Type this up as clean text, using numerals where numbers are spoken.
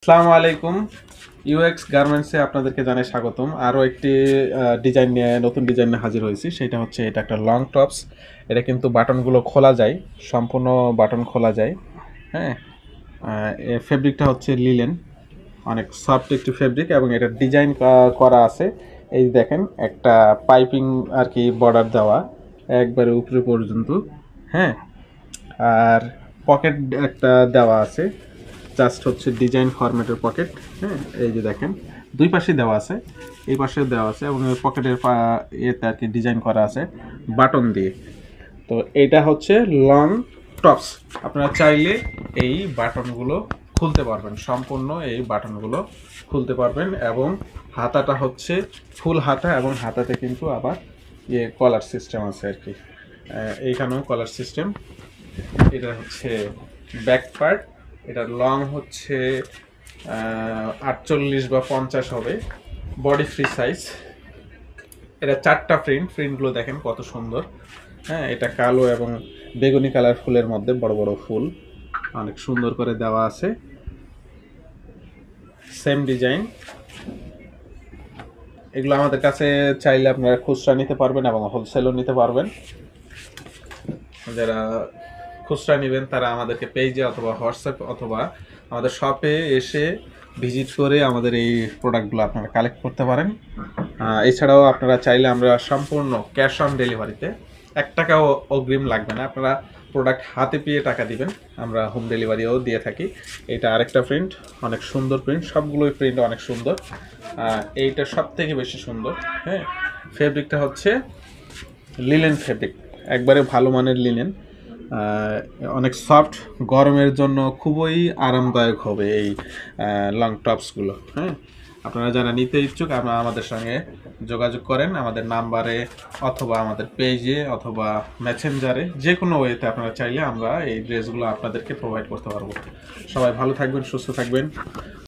আসসালামু আলাইকুম। ইউএক্স গার্মেন্টসে আপনাদেরকে জানাই স্বাগতম। আরও একটি নতুন ডিজাইন নিয়ে হাজির হয়েছি। সেটা হচ্ছে এটা একটা লং টপস। এটা কিন্তু বাটনগুলো খোলা যায়, সম্পূর্ণ বাটন খোলা যায়। হ্যাঁ, ফেব্রিকটা হচ্ছে লিলেন, অনেক সফট একটি ফেব্রিক এবং এটা ডিজাইন করা আছে। এই দেখেন একটা পাইপিং আর কি বর্ডার দেওয়া একবারে উপরে পর্যন্ত। হ্যাঁ, আর পকেট একটা দেওয়া আছে, জাস্ট হচ্ছে ডিজাইন ফরম্যাটের পকেট। হ্যাঁ, এই যে দেখেন দুই পাশে দেওয়া আছে, এই পাশে দেওয়া আছে এবং ওই পকেটের এতে আর কি ডিজাইন করা আছে বাটন দিয়ে। তো এটা হচ্ছে লং টপস। আপনারা চাইলে এই বাটনগুলো খুলতে পারবেন, সম্পূর্ণ এই বাটনগুলো খুলতে পারবেন এবং হাতাটা হচ্ছে ফুল হাতা এবং হাতাতে কিন্তু আবার কলার সিস্টেম আছে আর কি। এইখানেও কলার সিস্টেম। এটা হচ্ছে ব্যাক পার্ট। এটার লং হচ্ছে 48 বা 50 হবে, বডি ফ্রি সাইজ। এটা 4টা প্রিন্টগুলো দেখেন কত সুন্দর। হ্যাঁ, এটা কালো এবং বেগুনি কালার ফুলের মধ্যে বড় বড় ফুল অনেক সুন্দর করে দেওয়া আছে। Same design. এগুলো আমাদের কাছে চাইলে আপনারা খুচরা নিতে পারবেন এবং হোলসেলও নিতে পারবেন। যারা খুচরা নেবেন তারা আমাদেরকে পেজে অথবা হোয়াটসঅ্যাপ অথবা আমাদের শপে এসে ভিজিট করে আমাদের এই প্রোডাক্টগুলো আপনারা কালেক্ট করতে পারেন। এছাড়াও আপনারা চাইলে আমরা সম্পূর্ণ ক্যাশ অন ডেলিভারিতে 1 টাকাও অগ্রিম লাগবে না, আপনারা প্রোডাক্ট হাতে পেয়ে টাকা দিবেন, আমরা হোম ডেলিভারিও দিয়ে থাকি। এটা আরেকটা প্রিন্ট, অনেক সুন্দর প্রিন্ট, সবগুলোই প্রিন্ট অনেক সুন্দর। এইটা সব থেকে বেশি সুন্দর। হ্যাঁ, ফেব্রিকটা হচ্ছে লিনেন ফেব্রিক, একবারে ভালো মানের লিনেন, অনেক সফট, গরমের জন্য খুবই আরামদায়ক হবে এই লং টপসগুলো। হ্যাঁ, আপনারা যারা নিতে ইচ্ছুক আপনারা আমাদের সঙ্গে যোগাযোগ করেন, আমাদের নাম্বারে অথবা আমাদের পেজে অথবা মেসেঞ্জারে, যে কোনো ওয়েতে আপনারা চাইলে আমরা এই ড্রেসগুলো আপনাদেরকে প্রোভাইড করতে পারবো। সবাই ভালো থাকবেন, সুস্থ থাকবেন।